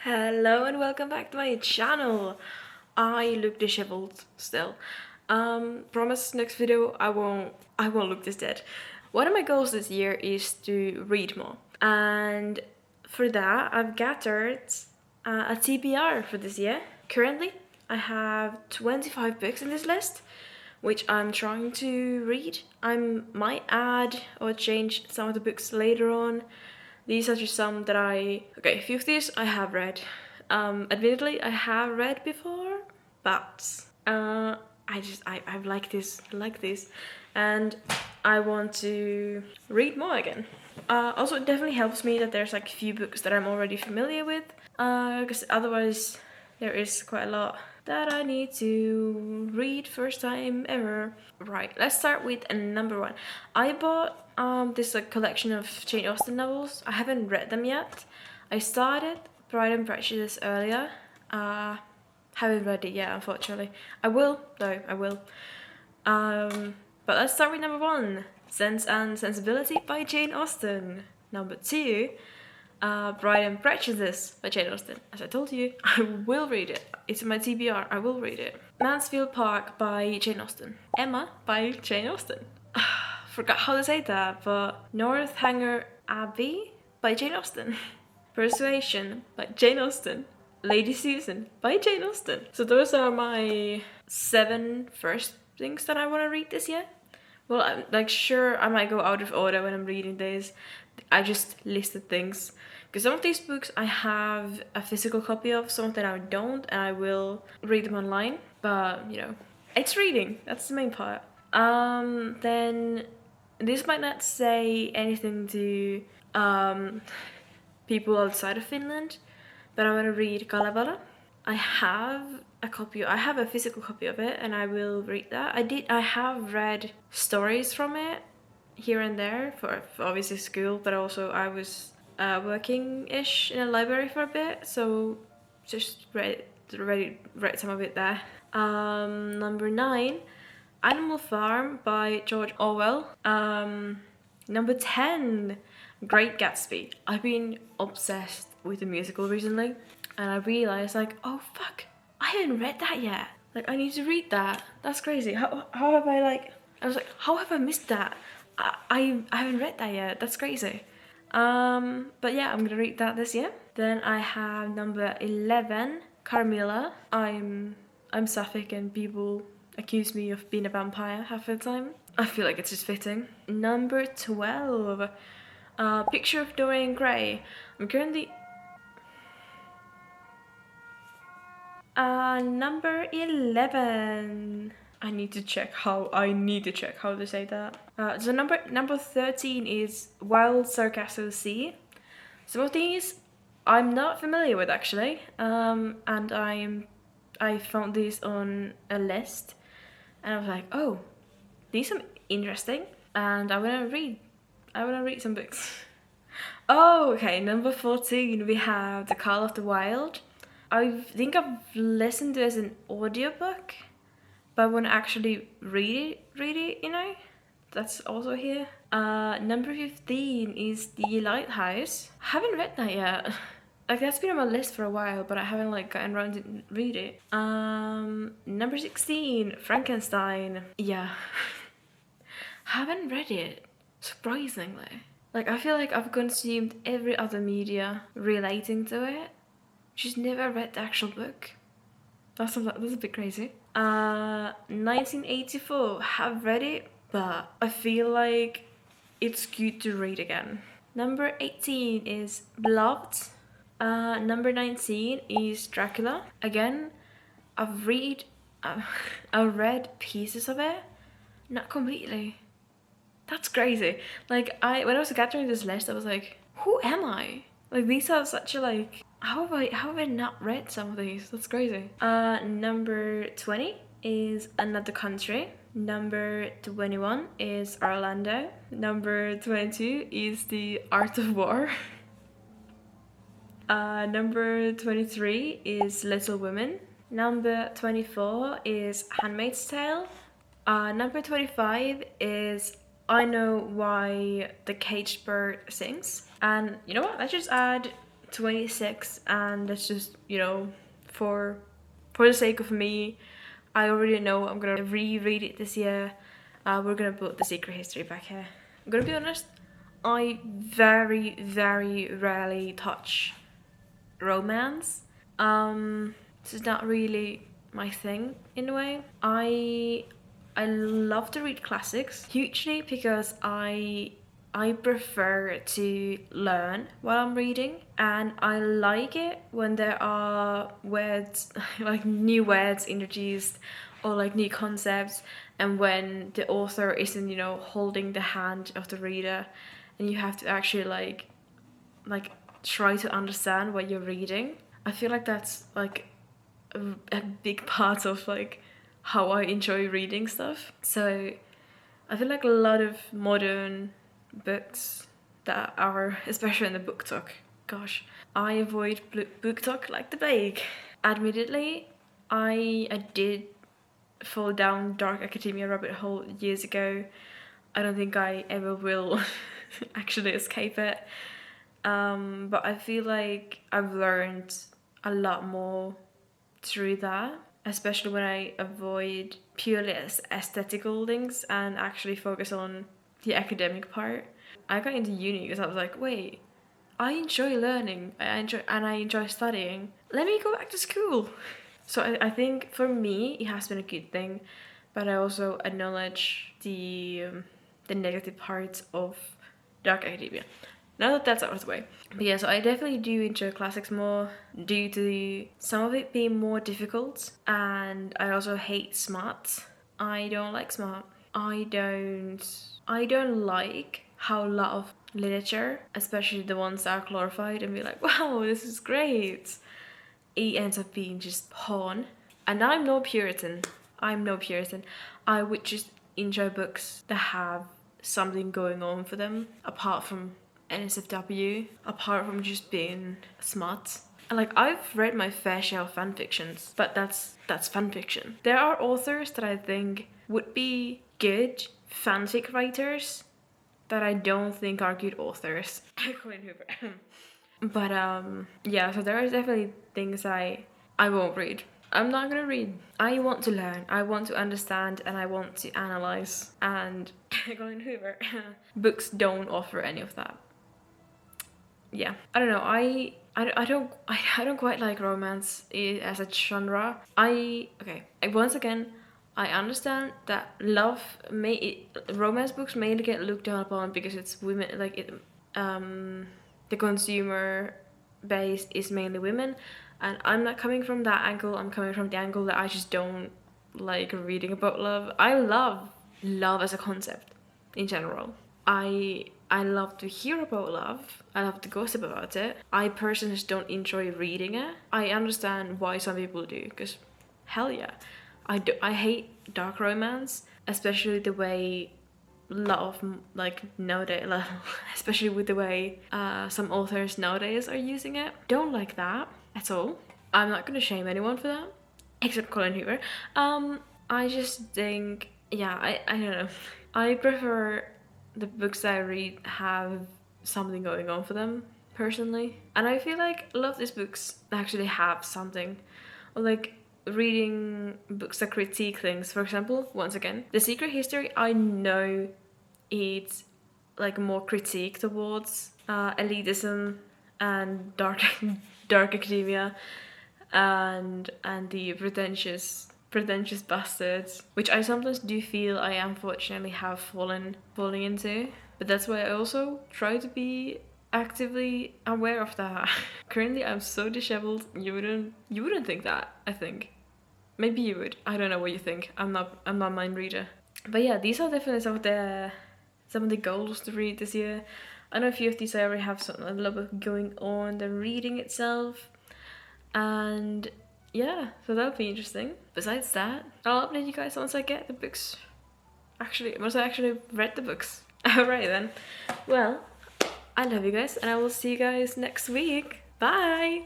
Hello and welcome back to my channel. I look disheveled still. Promise next video I won't look this dead. One of my goals this year is to read more, and for that I've gathered a TBR for this year. Currently I have 25 books in this list, which I'm trying to read. I might add or change some of the books later on. These are just some that okay, a few of these I have read. Admittedly, I have read before, but I like this, and I want to read more again. Also, it definitely helps me that there's like a few books that I'm already familiar with, because otherwise there is quite a lot that I need to read first time ever. Right, let's start with number one. I bought this like collection of Jane Austen novels. I haven't read them yet. I started Pride and Prejudice earlier. Haven't read it yet, unfortunately. I will, though, I will. But let's start with number one, Sense and Sensibility by Jane Austen. Number two, Pride and Prejudice by Jane Austen. As I told you, I will read it. It's in my TBR, I will read it. Mansfield Park by Jane Austen. Emma by Jane Austen. Forgot how to say that, but Northanger Abbey by Jane Austen. Persuasion by Jane Austen. Lady Susan by Jane Austen. So those are my 7 first things that I want to read this year. Well, I'm like sure I might go out of order when I'm reading this. I just listed things. Because some of these books I have a physical copy of, some of them I don't, and I will read them online. But, you know, it's reading. That's the main part. Then this might not say anything to people outside of Finland, but I want to read Kalevala. I have a physical copy of it, and I will read that. I have read stories from it here and there for obviously school, but also I was working-ish in a library for a bit, so just read some of it there. Number 9, Animal Farm by George Orwell. Number 10, Great Gatsby. I've been obsessed with the musical recently, and I realized like, oh fuck, I haven't read that yet. Like, I need to read that. That's crazy. How have I was like, how have I missed that? I haven't read that yet. That's crazy. But yeah, I'm gonna read that this year. Then I have number 11, Carmilla. I'm sapphic and people accuse me of being a vampire half the time. I feel like it's just fitting. Number 12, Picture of Dorian Gray. I'm currently... number 11. I need to check how to say that. So number 13 is Wild Sargasso Sea. Some of these I'm not familiar with actually, and I found these on a list, and I was like, oh, these are interesting, and I wanna read some books. Oh, okay. Number 14, we have The Call of the Wild. I think I've listened to it as an audiobook, but I want to actually read it, you know? That's also here. Number 15 is The Lighthouse. I haven't read that yet. Like, that's been on my list for a while, but I haven't like gotten around to read it. Number 16, Frankenstein. Yeah. Haven't read it, surprisingly. Like, I feel like I've consumed every other media relating to it, just never read the actual book. That's a bit crazy. 1984, have read it, but I feel like it's good to read again. Number 18 is Beloved. Number 19 is Dracula. Again, I've read pieces of it, not completely. That's crazy. Like, when I was gathering this list, I was like, who am I? Like, these are such a like, how have I not read some of these? That's crazy. Number 20 is Another Country. Number 21 is Orlando. Number 22 is The Art of War. Number 23 is Little Women. Number 24 is Handmaid's Tale. Number 25 is I Know Why the Caged Bird Sings. And you know what? Let's just add 26, and that's just, you know, for the sake of me, I already know I'm gonna reread it this year. We're gonna put The Secret History back here. I'm gonna be honest, I very, very rarely touch romance. This is not really my thing in a way. I love to read classics hugely because I prefer to learn while I'm reading, and I like it when there are words like new words introduced or like new concepts, and when the author isn't, you know, holding the hand of the reader and you have to actually like try to understand what you're reading. I feel like that's like a big part of like how I enjoy reading stuff. So I feel like a lot of modern books that are, especially in the book talk, gosh, I avoid book talk like the plague. Admittedly, I did fall down dark academia rabbit hole years ago. I don't think I ever will actually escape it. But I feel like I've learned a lot more through that, especially when I avoid purely aesthetical things and actually focus on the academic part. I got into uni because I was like, wait, I enjoy learning, I enjoy studying. Let me go back to school. So I think for me it has been a good thing, but I also acknowledge the negative parts of dark academia. Now that that's out of the way. But yeah, so I definitely do enjoy classics more due to some of it being more difficult, and I also hate smart. I don't like smart. I don't like how a lot of literature, especially the ones that are glorified and be like, wow, this is great, it ends up being just porn. And I'm no Puritan. I would just enjoy books that have something going on for them apart from NSFW, apart from just being smart. And like, I've read my fair share of fan fictions, but that's fan fiction. There are authors that I think would be good fanfic writers that I don't think are good authors. Colin Hoover. But yeah, so there are definitely things I won't read. I'm not gonna read. I want to learn, I want to understand, and I want to analyze. And Colin Hoover. Books don't offer any of that. Yeah, I don't know. I don't quite like romance as a genre. Once again, I understand that romance books mainly get looked down upon because it's women, like it, the consumer base is mainly women, and I'm not coming from that angle. I'm coming from the angle that I just don't like reading about love. I love love as a concept in general. I love to hear about love. I love to gossip about it. I personally just don't enjoy reading it. I understand why some people do, because hell yeah. I hate dark romance, especially the way love, like nowadays, especially with the way some authors nowadays are using it. Don't like that at all. I'm not gonna shame anyone for that, except Colin Hoover. I just think, yeah, I don't know. I prefer the books that I read have something going on for them, personally. And I feel like a lot of these books actually have something. Or like reading books that critique things. For example, once again, The Secret History, I know it's like more critique towards elitism and dark academia and the pretentious bastards, which I sometimes do feel I unfortunately have falling into. But that's why I also try to be actively aware of that. Currently I'm so disheveled, you wouldn't think that, I think. Maybe you would. I don't know what you think. I'm not a mind reader. But yeah, these are definitely some of the goals to read this year. I know a few of these I already have a little bit going on, the reading itself. And yeah, so that'll be interesting. Besides that, I'll update you guys once I get the books. Once I actually read the books. Alright then. Well, I love you guys, and I will see you guys next week. Bye!